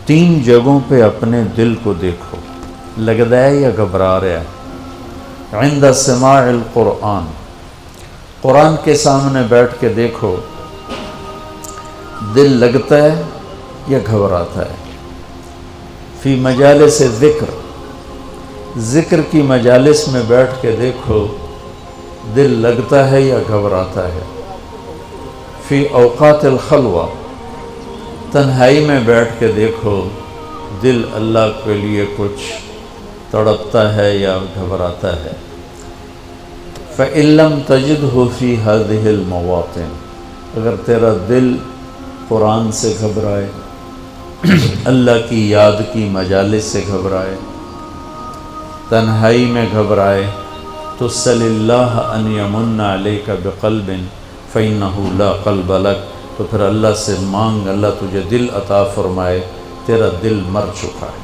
تین جگہوں پہ اپنے دل کو دیکھو، لگتا ہے یا گھبرا رہا ہے؟ عند سماع القرآن، قرآن کے سامنے بیٹھ کے دیکھو، دل لگتا ہے یا گھبراتا ہے؟ فی مجالس ذکر، ذکر کی مجالس میں بیٹھ کے دیکھو، دل لگتا ہے یا گھبراتا ہے؟ فی اوقات الخلوہ، تنہائی میں بیٹھ کے دیکھو، دل اللہ کے لیے کچھ تڑپتا ہے یا گھبراتا ہے؟ فَإِن لَمْ تَجِدْهُ فِي هَذِهِ الْمَوَاطِنِ، اگر تیرا دل قرآن سے گھبرائے، اللہ کی یاد کی مجالس سے گھبرائے، تنہائی میں گھبرائے، تو صلی اللہ ان یمن علیک بقلب فإنہ لا قلب لک، تو پھر اللہ سے مانگ اللہ تجھے دل عطا فرمائے، تیرا دل مر چکا ہے۔